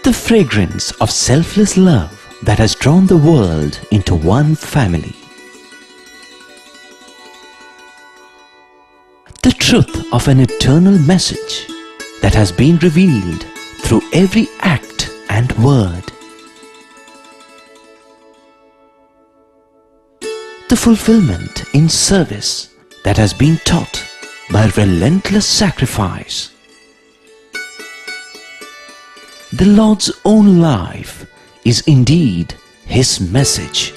The fragrance of selfless love that has drawn the world into one family. The truth of an eternal message that has been revealed through every act and word. The fulfillment in service that has been taught by relentless sacrifice. The Lord's own life is indeed His message.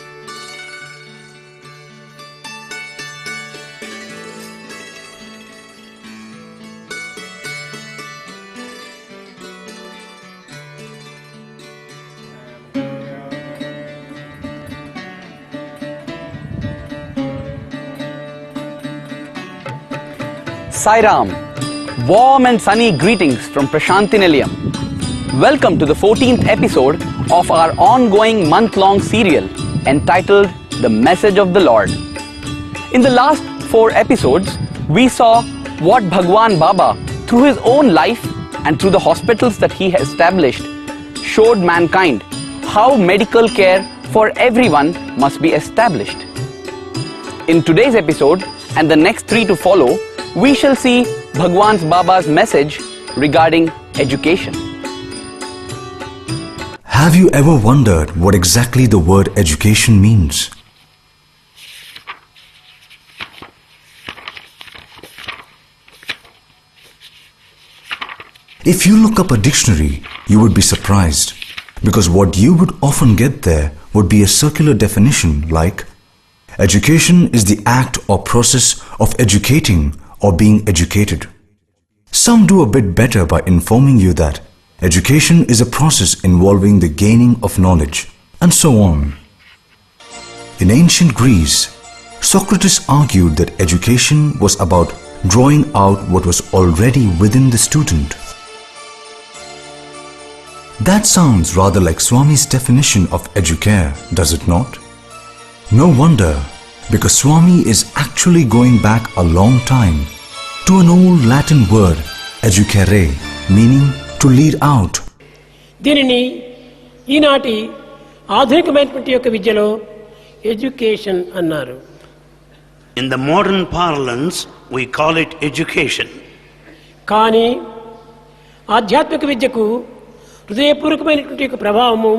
Sai Ram, warm and sunny greetings from Prashanti Nilayam. Welcome to the 14th episode of our ongoing month-long serial entitled The Message of the Lord. In the last 4 episodes, we saw what Bhagwan Baba, through his own life and through the hospitals that he has established, showed mankind how medical care for everyone must be established. In today's episode and the next 3 to follow, we shall see Bhagwan Baba's message regarding education. Have you ever wondered what exactly the word education means? If you look up a dictionary, you would be surprised, because what you would often get there would be a circular definition like, education is the act or process of educating or being educated. Some do a bit better by informing you that education is a process involving the gaining of knowledge, and so on. In ancient Greece, Socrates argued that education was about drawing out what was already within the student. That sounds rather like Swami's definition of educare, does it not? No wonder, because Swami is actually going back a long time to an old Latin word, educare, meaning to lead out. దీనిని ఈనాటి ఆధునికమైనటువంటి యొక్క విద్యలో education అన్నారు. In the modern parlance, we call it education. కానీ ఆధ్యాత్మిక విద్యకు హృదయపూర్వకమైనటువంటి యొక్క ప్రభావము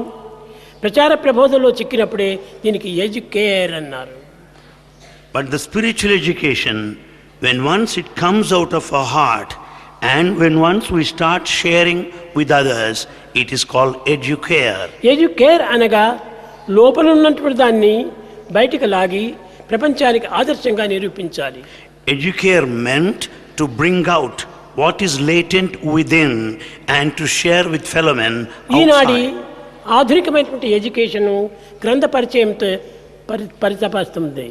ప్రచార ప్రబోధంలో చిక్కినప్పుడే దీనికి ఎడ్యుకేర్ అన్నారు. But the spiritual education, when once it comes out of our heart and when once we start sharing with others, it is called educare. Educare అనగా లోపల ఉన్నటువంటి దాన్ని బయటికి లాగి ప్రపంచానికి ఆదర్శంగా నిరూపించాలి. Educare meant to bring out what is latent within and to share with fellow men ఈనాటి outside. ఆధునికమైనటువంటి education గ్రంథ పరిచయంతో పరితపిస్తుంది.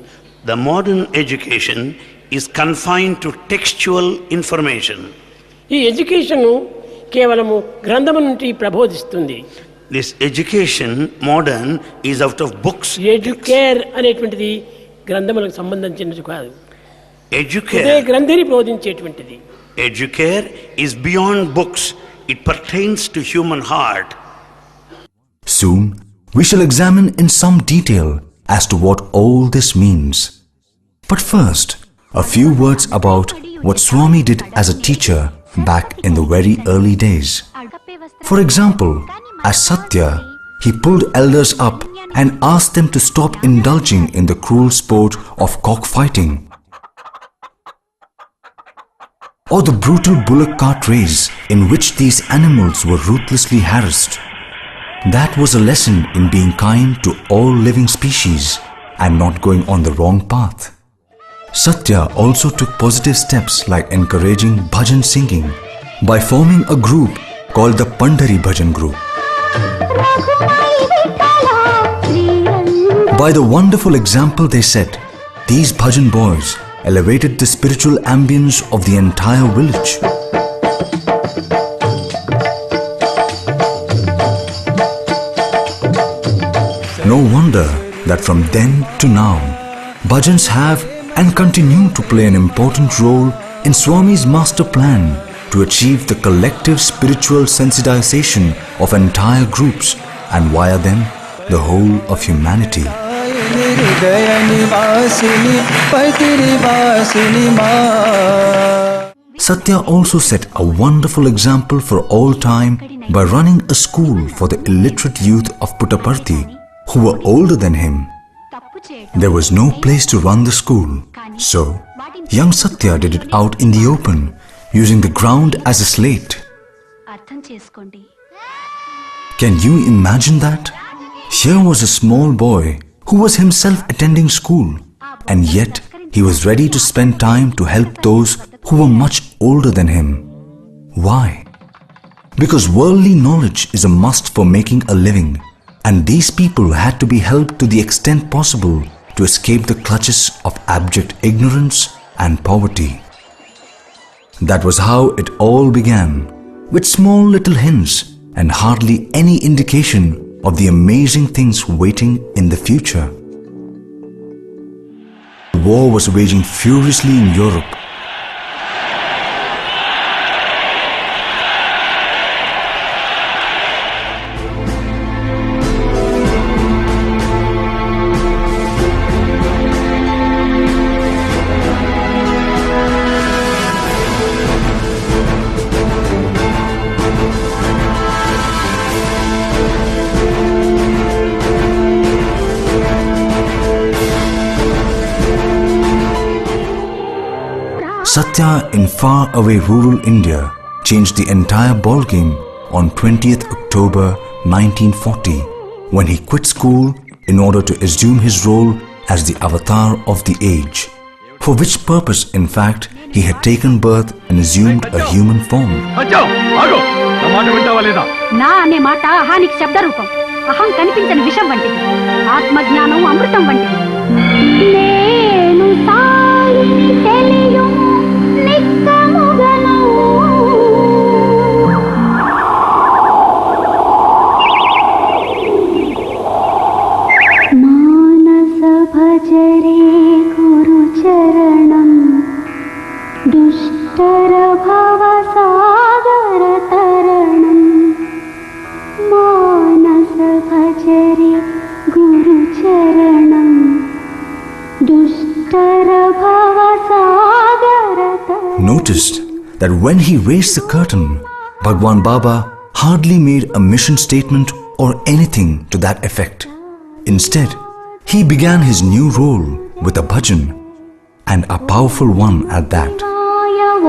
The modern education is confined to textual information. ఈ ఎడ్యుకేషన్ కేవలము గ్రంథము నుండి ప్రబోధిస్తుంది. This education, modern, is out of books. Educare అనేటువంటిది గ్రంథములకు సంబంధించినది కాదు. Educare, గ్రంథిని బోధించేటువంటిది. educare is beyond books. It pertains to human heart. Soon, we shall examine in some detail as to what all this means. But first, a few words about what Swami did as a teacher back in the very early days. For example, as Sathya, he pulled elders up and asked them to stop indulging in the cruel sport of cockfighting or the brutal bullock cart race in which these animals were ruthlessly harassed. That was a lesson in being kind to all living species and not going on the wrong path. Sathya also took positive steps like encouraging bhajan singing by forming a group called the Pandhari Bhajan Group. By the wonderful example they set, these bhajan boys elevated the spiritual ambience of the entire village. No wonder that from then to now, bhajans have and continue to play an important role in Swami's master plan to achieve the collective spiritual sensitization of entire groups and via them the whole of humanity. Sathya also set a wonderful example for all time by running a school for the illiterate youth of Puttaparthi who were older than him. There was no place to run the school, so young Sathya did it out in the open, using the ground as a slate. Can you imagine that? Here was a small boy who was himself attending school, and yet he was ready to spend time to help those who were much older than him. Why? Because worldly knowledge is a must for making a living, and these people had to be helped to the extent possible to escape the clutches of abject ignorance and poverty. That was how it all began, with small little hints and hardly any indication of the amazing things waiting in the future. The war was waging furiously in Europe. Sathya in far-away rural India changed the entire ballgame on 20th October 1940 when he quit school in order to assume his role as the avatar of the age, for which purpose, in fact, he had taken birth and assumed a human form. నా అనే మాట అహానికి శబ్ద రూపం. అహం కనిపించని విషం వంటిది. ఆత్మజ్ఞానం అమృతం వంటిది. నేను సాయిని తెలియం నిక్కముగను. మానస భజరే గురు చరణం దుష్టర భవ సాగర తరణం. మానస భజరే గురు చరణం దుష్టర భవ సాగర తరణం. Noticed that when he raised the curtain, Bhagwan Baba hardly made a mission statement or anything to that effect. Instead, he began his new role with a bhajan, and a powerful one at that.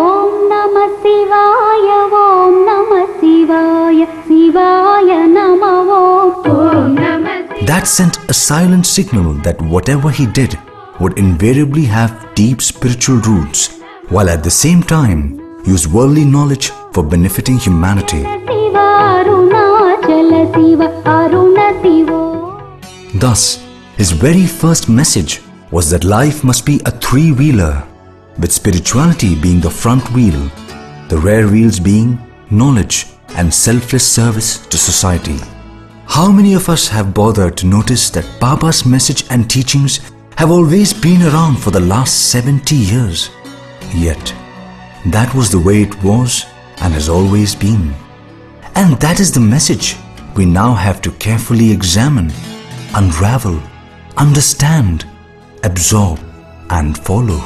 ఓం నమ శివాయ ఓం నమ శివాయ శివాయ నమ ఓం నమ. That sent a silent signal that whatever he did would invariably have deep spiritual roots, while at the same time use worldly knowledge for benefiting humanity. Shiva Arunachal Shiva Aruna శివో. Thus, his very first message was that life must be a three-wheeler, with spirituality being the front wheel, the rear wheels being knowledge and selfless service to society. How many of us have bothered to notice that Baba's message and teachings have always been around for the last 70 years? Yet, that was the way it was and has always been. And that is the message we now have to carefully examine, unravel, understand, absorb and follow.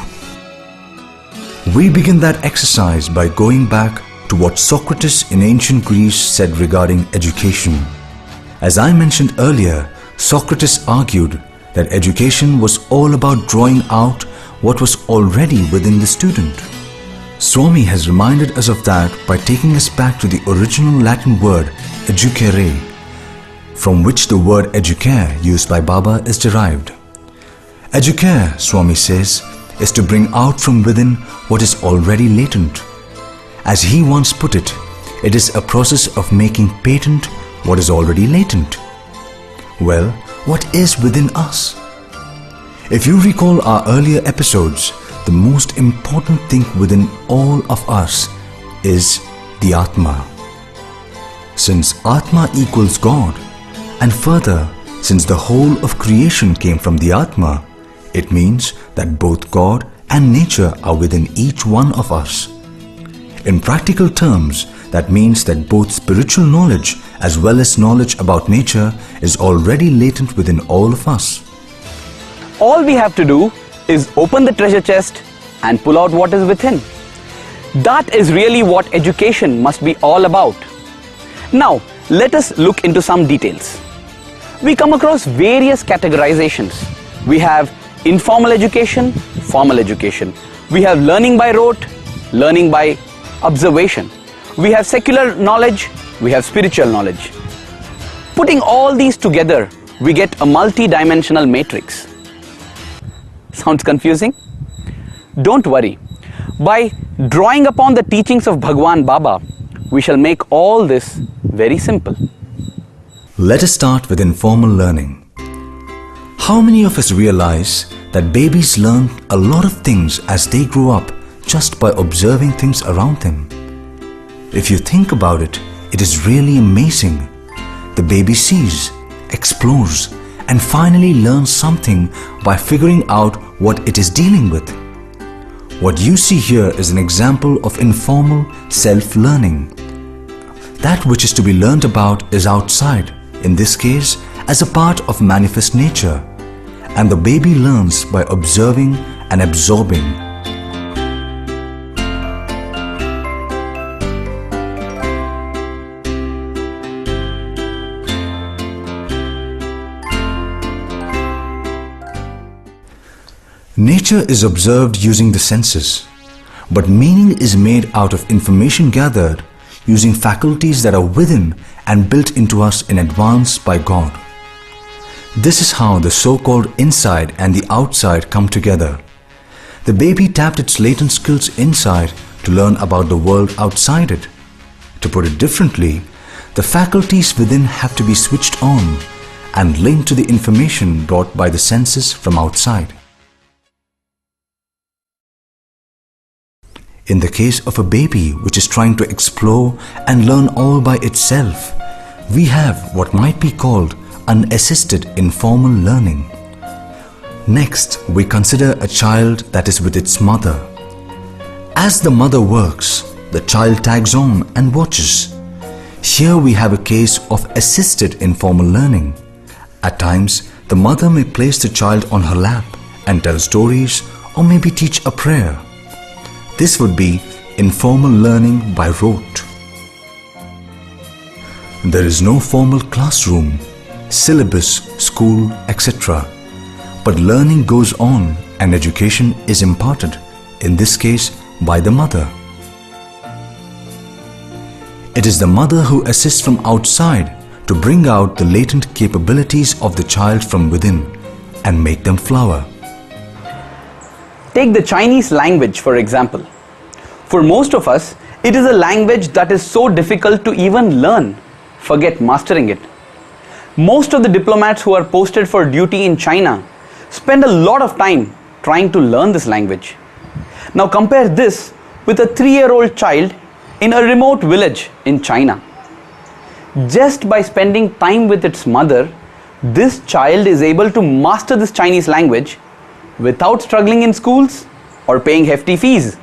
We begin that exercise by going back to what Socrates in ancient Greece said regarding education. As I mentioned earlier, Socrates argued that education was all about drawing out what was already within the student. Swami has reminded us of that by taking us back to the original Latin word educere, from which the word educare used by Baba is derived. Educare, Swami says, is to bring out from within what is already latent. As he once put it, it is a process of making patent what is already latent. Well, what is within us? If you recall our earlier episodes, the most important thing within all of us is the Atma. Since Atma equals God, and further, since the whole of creation came from the Atma, it means that both God and nature are within each one of us. In practical terms, that means that both spiritual knowledge as well as knowledge about nature is already latent within all of us. All we have to do is open the treasure chest and pull out what is within. That is really what education must be all about. Now, let us look into some details. We come across various categorizations. We have informal education, formal education. We have learning by rote, learning by observation. We have secular knowledge, we have spiritual knowledge. Putting all these together, we get a multi-dimensional matrix. Sounds confusing? Don't worry. By drawing upon the teachings of Bhagwan Baba, we shall make all this very simple. Let us start with informal learning. How many of us realize that babies learn a lot of things as they grow up just by observing things around them? If you think about it, it is really amazing. The baby sees, explores, and finally learns something by figuring out what it is dealing with. What you see here is an example of informal self-learning. That which is to be learned about is outside, in this case, as a part of manifest nature, and the baby learns by observing and absorbing. Nature is observed using the senses, but meaning is made out of information gathered using faculties that are within and built into us in advance by God. This is how the so-called inside and the outside come together. The baby tapped its latent skills inside to learn about the world outside it. To put it differently, the faculties within have to be switched on and linked to the information brought by the senses from outside. In the case of a baby which is trying to explore and learn all by itself, we have what might be called unassisted informal learning. Next, we consider a child that is with its mother. As the mother works, the child tags on and watches. Here we have a case of assisted informal learning. At times, the mother may place the child on her lap and tell stories or maybe teach a prayer. This would be informal learning by rote. There is no formal classroom, syllabus, school, etc. But learning goes on and education is imparted, in this case by the mother. It is the mother who assists from outside to bring out the latent capabilities of the child from within and make them flower. Take the Chinese language, for example. For most of us, it is a language that is so difficult to even learn, forget mastering it. Most of the diplomats who are posted for duty in China spend a lot of time trying to learn this language. Now compare this with a 3-year-old child in a remote village in China. Just by spending time with its mother, this child is able to master this Chinese language without struggling in schools or paying hefty fees.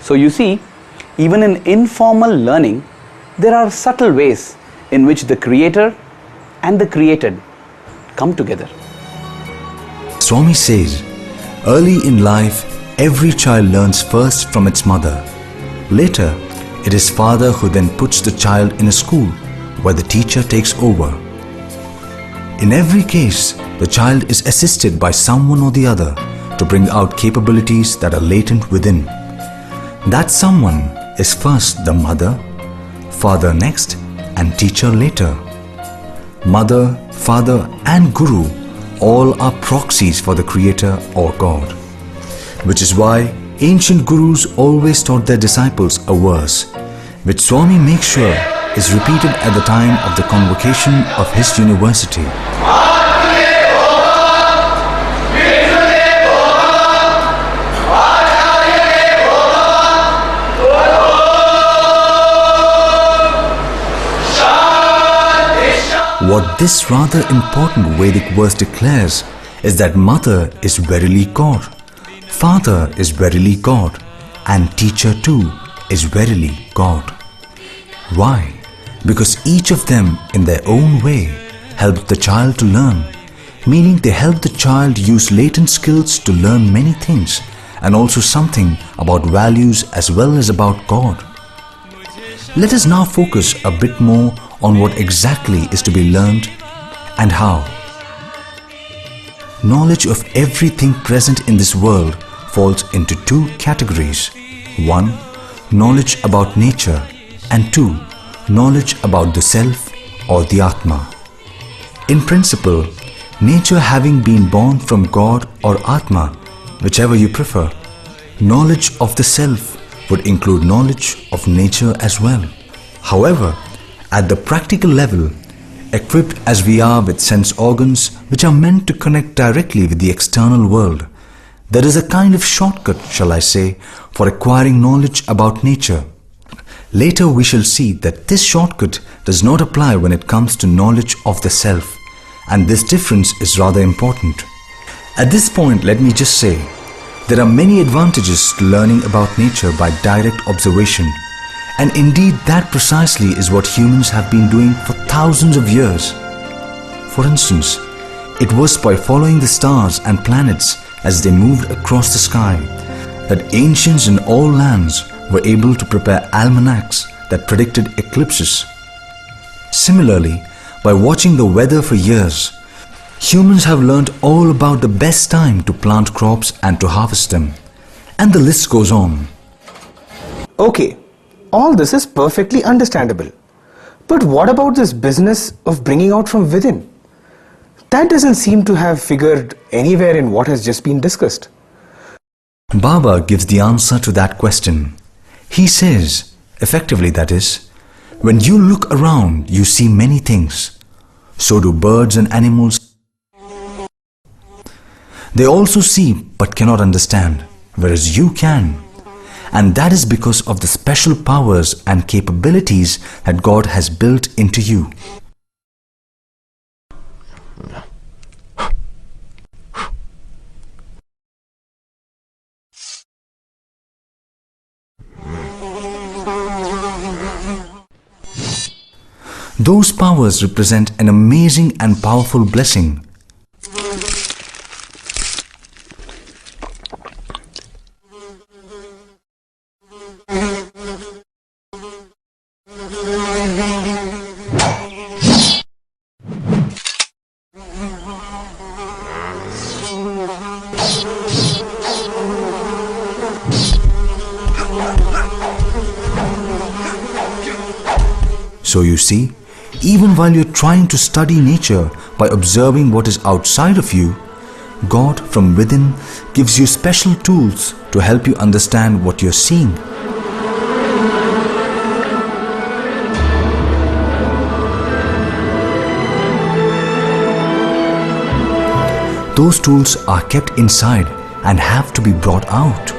So you see, even in informal learning, there are subtle ways in which the creator and the created come together. Swami says, early in life, every child learns first from its mother. Later, it is father who then puts the child in a school where the teacher takes over. In every case, the child is assisted by someone or the other to bring out capabilities that are latent within. That someone is first the mother, father next, and teacher later. Mother, father, and guru all are proxies for the creator or God. Which is why ancient gurus always taught their disciples a verse, which Swami makes sure is repeated at the time of the convocation of his university. What this rather important Vedic verse declares is that Mother is verily God, Father is verily God, and teacher too is verily God. Why? Because each of them in their own way help the child to learn, meaning they help the child use latent skills to learn many things and also something about values as well as about God. Let us now focus a bit more on what exactly is to be learned and how. Knowledge of everything present in this world falls into two categories. 1. Knowledge about nature, and 2. Knowledge about the self or the Atma. In principle, nature having been born from God or Atma, whichever you prefer, knowledge of the self would include knowledge of nature as well. However, at the practical level, equipped as we are with sense organs which are meant to connect directly with the external world, there is a kind of shortcut, shall I say, for acquiring knowledge about nature. Later we shall see that this shortcut does not apply when it comes to knowledge of the self, and this difference is rather important. At this point, let me just say, there are many advantages to learning about nature by direct observation, and indeed that precisely is what humans have been doing for thousands of years. For instance, it was by following the stars and planets as they moved across the sky that ancients in all lands were able to prepare almanacs that predicted eclipses. Similarly, by watching the weather for years, humans have learned all about the best time to plant crops and to harvest them. And the list goes on. Okay, all this is perfectly understandable. But what about this business of bringing out from within? That doesn't seem to have figured anywhere in what has just been discussed. Baba gives the answer to that question. He says, effectively that is, when you look around, you see many things. So do birds and animals. They also see but cannot understand, whereas you can. And that is because of the special powers and capabilities that God has built into you. Those powers represent an amazing and powerful blessing. So you see, even while you're trying to study nature by observing what is outside of you, God from within gives you special tools to help you understand what you're seeing. Those tools are kept inside and have to be brought out.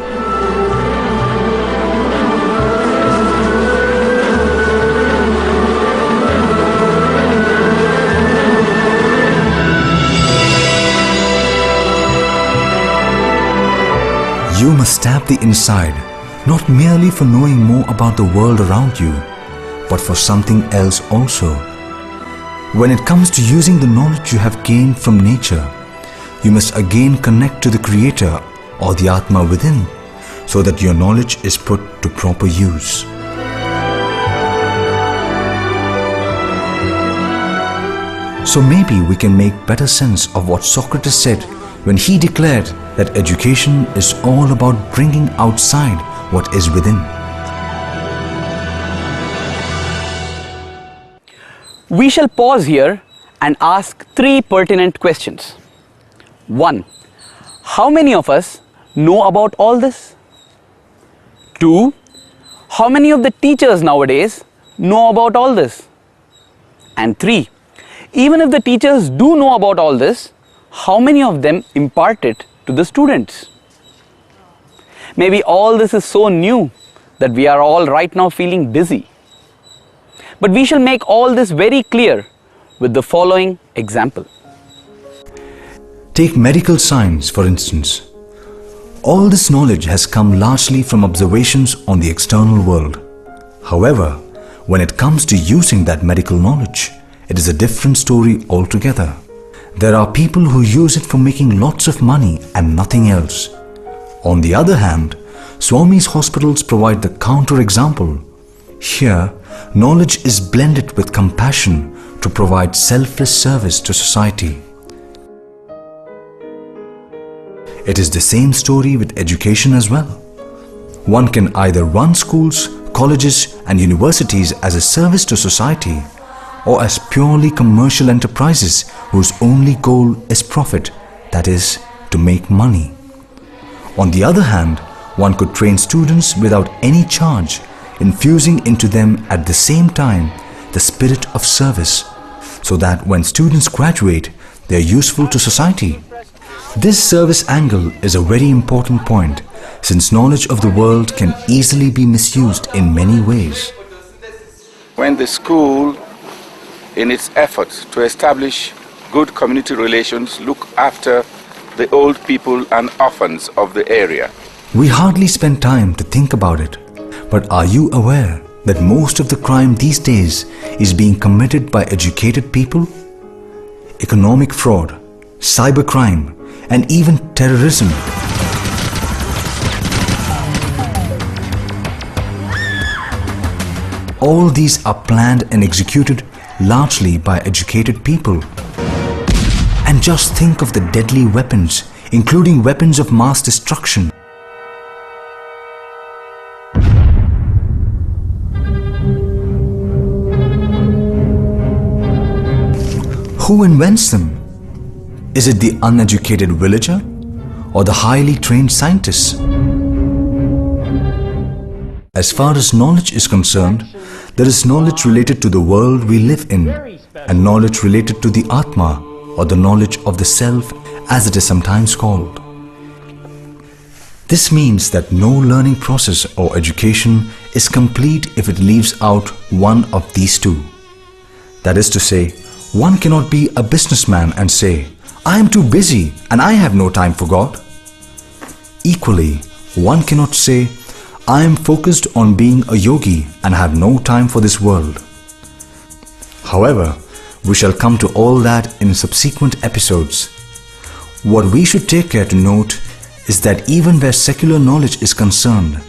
You must tap the inside, not merely for knowing more about the world around you, but for something else also. When it comes to using the knowledge you have gained from nature, you must again connect to the Creator or the Atma within, so that your knowledge is put to proper use. So maybe we can make better sense of what Socrates said when he declared that education is all about bringing outside what is within. We shall pause here and ask three pertinent questions. 1. How many of us know about all this? 2. How many of the teachers nowadays know about all this? And 3. Even if the teachers do know about all this, how many of them impart it to the students? Maybe all this is so new that we are all right now feeling dizzy. But we shall make all this very clear with the following example. Take medical science, for instance. All this knowledge has come largely from observations on the external world. However, when it comes to using that medical knowledge, it is a different story altogether. There are people who use it for making lots of money and nothing else. On the other hand, Swami's hospitals provide the counter-example. Here, knowledge is blended with compassion to provide selfless service to society. It is the same story with education as well. One can either run schools, colleges and universities as a service to society, or as purely commercial enterprises whose only goal is profit, that is, to make money. On the other hand, one could train students without any charge, infusing into them at the same time the spirit of service, so that when students graduate, they are useful to society. This service angle is a very important point, since knowledge of the world can easily be misused in many ways. When the school, in its efforts to establish good community relations, look after the old people and orphans of the area. We hardly spend time to think about it, but are you aware that most of the crime these days is being committed by educated people? Economic fraud, cybercrime, and even terrorism. All these are planned and executed largely by educated people. And just think of the deadly weapons, including weapons of mass destruction. Who invents them? Is it the uneducated villager or the highly trained scientists? As far as knowledge is concerned, there is knowledge related to the world we live in, and knowledge related to the Atma, or the knowledge of the self as it is sometimes called. This means that no learning process or education is complete if it leaves out one of these two. That is to say, one cannot be a businessman and say, "I am too busy and I have no time for God." Equally, one cannot say, "I am focused on being a yogi and have no time for this world." However, we shall come to all that in subsequent episodes. What we should take care to note is that even where secular knowledge is concerned,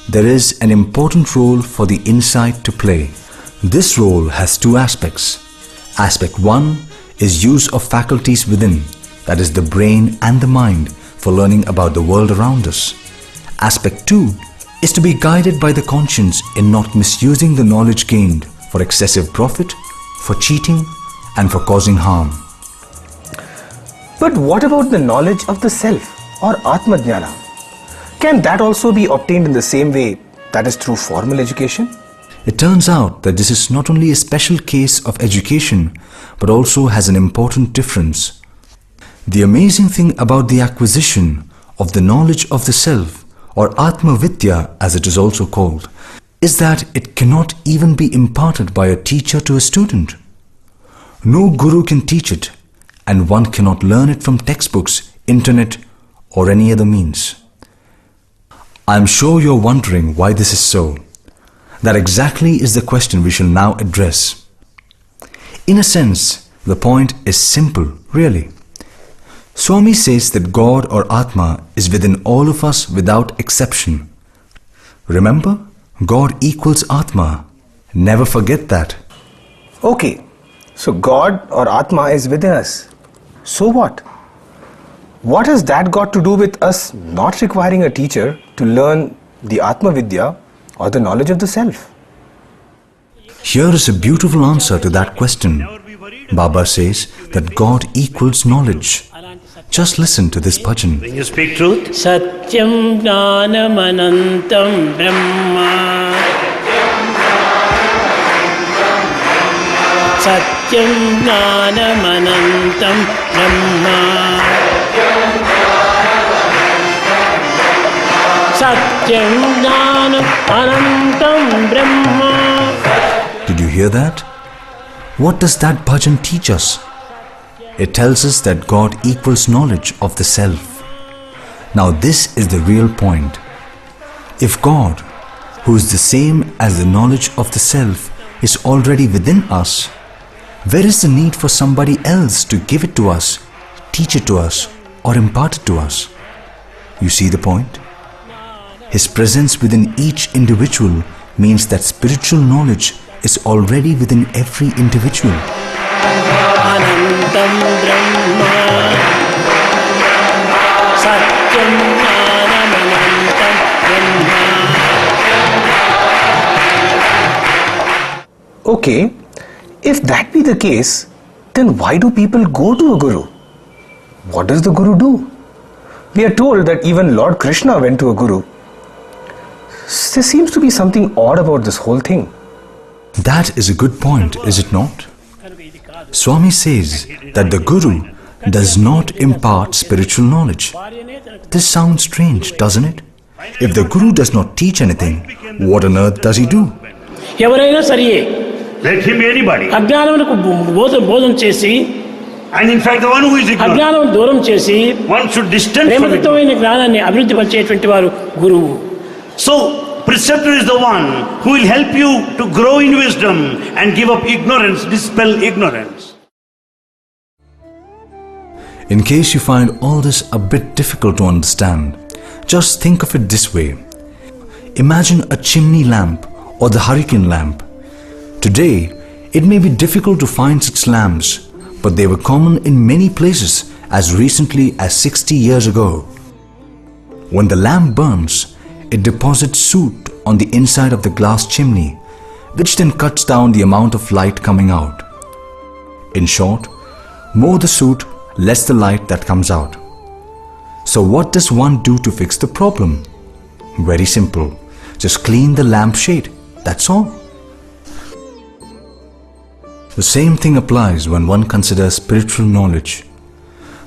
there is an important role for the insight to play. This role has two aspects. Aspect 1 is use of faculties within, that is the brain and the mind, for learning about the world around us. Aspect 2 is to be guided by the conscience in not misusing the knowledge gained for excessive profit, for cheating, and for causing harm. But what about the knowledge of the self, or Atma Jnana? Can that also be obtained in the same way, that is through formal education? It turns out that this is not only a special case of education, but also has an important difference. The amazing thing about the acquisition of the knowledge of the self, or Atma Vidya as it is also called, is that it cannot even be imparted by a teacher to a student. No guru can teach it, and one cannot learn it from textbooks, internet, or any other means. I am sure you are wondering why this is so. That exactly is the question we shall now address. In a sense, the point is simple, really. Swami says that God or Atma is within all of us without exception. Remember, God equals Atma. Never forget that. Okay, so God or Atma is within us. So what? What has that got to do with us not requiring a teacher to learn the Atma Vidya or the knowledge of the self? Here is a beautiful answer to that question. Baba says that God equals knowledge. Just listen to this bhajan. When you speak truth, Satyam Jnanam Anantam Brahma. Satyam Jnanam Anantam Brahma. Satyam Jnanam Anantam Brahma. Did you hear that? What does that bhajan teach us? It tells us that God equals knowledge of the self. Now this is the real point. If God, who is the same as the knowledge of the self, is already within us, where is the need for somebody else to give it to us, teach it to us, or impart it to us? You see the point? His presence within each individual means that spiritual knowledge is already within every individual. Anantam Brahma Satyam Jnanam Anantam Brahma. Okay, if that be the case, then why do people go to a guru? What does the guru do? We are told that even Lord Krishna went to a guru. There seems to be something odd about this whole thing. That is a good point, is it not? Swami says that the guru does not impart spiritual knowledge. This sounds strange, doesn't it? If the guru does not teach anything, what on earth does he do? ఎవరైనా సరియే Let him be anybody. అజ్ఞానమునకు బోధన చేసి And in fact, the one who is ignorant, అజ్ఞానం దూరం చేసి one should distance from it. ప్రేమతత్వమైన జ్ఞానాన్ని అభివృద్ధి పరిచేటువంటి వారు గురువు. So, preceptor is the one who will help you to grow in wisdom and give up ignorance, dispel ignorance. In case you find all this a bit difficult to understand, just think of it this way. Imagine a chimney lamp or the hurricane lamp. Today, it may be difficult to find such lamps, but they were common in many places as recently as 60 years ago. When the lamp burns, it deposits soot on the inside of the glass chimney, which then cuts down the amount of light coming out. In short, more the soot, less the light that comes out. So what does one do to fix the problem? Very simple. Just clean the lamp shade. That's all. The same thing applies when one considers spiritual knowledge.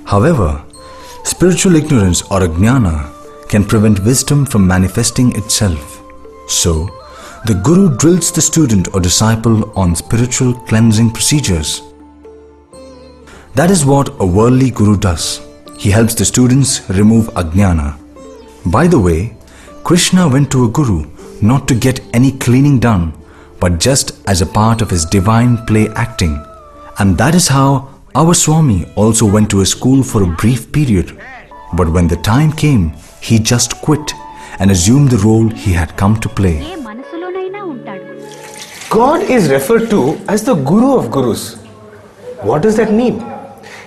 However, spiritual ignorance or ajnana can prevent wisdom from manifesting itself. So, the guru drills the student or disciple on spiritual cleansing procedures. That is what a worldly guru does. He helps the students remove ajnana. By the way, Krishna went to a guru not to get any cleaning done, but just as a part of his divine play acting. And that is how our Swami also went to a school for a brief period. But when the time came, he just quit and assumed the role he had come to play. God is referred to as the Guru of Gurus. What does that mean?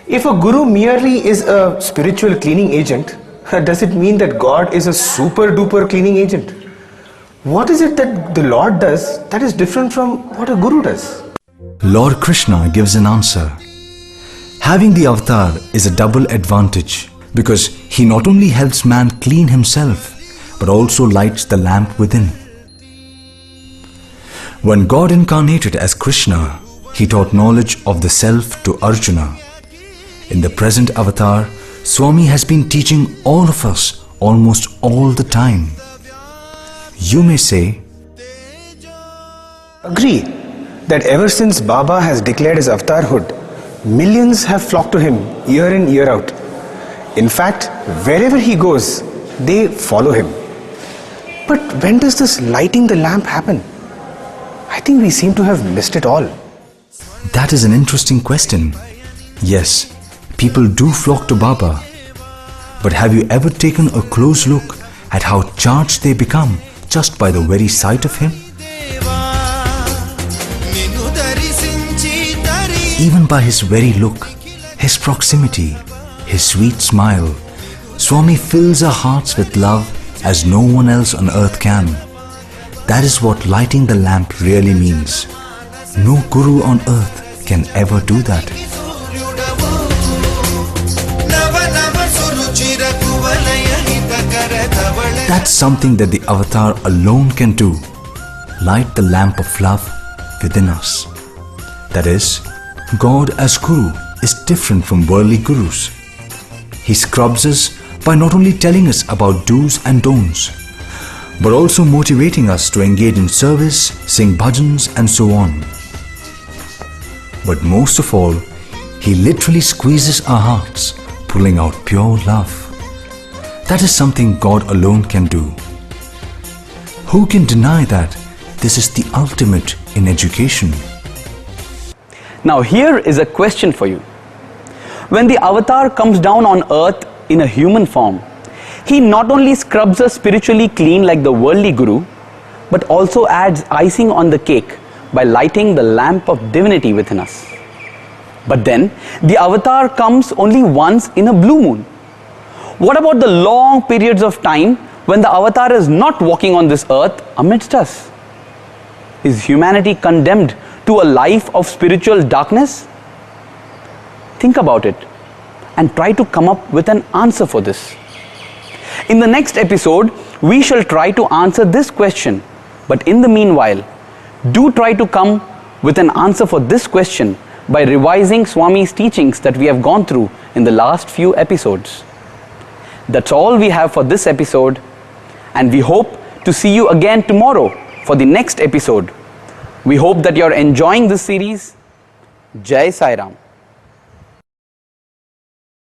If a Guru merely is a spiritual cleaning agent, does it mean that God is a super duper cleaning agent? What is it that the Lord does that is different from what a Guru does? Lord Krishna gives an answer. Having the avatar is a double advantage because he not only helps man clean himself but also lights the lamp within. When God incarnated as Krishna, he taught knowledge of the self to Arjuna. In the present avatar, Swami has been teaching all of us almost all the time. You may say, Agree that ever since Baba has declared his avatarhood, millions have flocked to him year in, year out. In fact, wherever he goes, they follow him. But when does this lighting the lamp happen? I think we seem to have missed it all. That is an interesting question. Yes, people do flock to Baba. But have you ever taken a close look at how charged they become just by the very sight of him? Even by his very look, his proximity, his sweet smile, Swami fills our hearts with love as no one else on earth can. That is what lighting the lamp really means. No guru on earth can ever do that. That's something that the avatar alone can do. Light the lamp of love within us. That is, God as Guru is different from worldly gurus. He scrubs us by not only telling us about do's and don'ts, but also motivating us to engage in service, sing bhajans and so on. But most of all, He literally squeezes our hearts, pulling out pure love. That is something God alone can do. Who can deny that this is the ultimate in education? Now here is a question for you. When the avatar comes down on earth in a human form, he not only scrubs us spiritually clean like the worldly guru, but also adds icing on the cake by lighting the lamp of divinity within us. But then the avatar comes only once in a blue moon. What about the long periods of time when the avatar is not walking on this earth amidst us? Is humanity condemned to a life of spiritual darkness? Think about it and try to come up with an answer for this. In the next episode, we shall try to answer this question. But in the meanwhile, do try to come with an answer for this question by revising Swami's teachings that we have gone through in the last few episodes. That's all we have for this episode, and we hope to see you again tomorrow for the next episode. We hope that you're enjoying this series. Jai Sai Ram.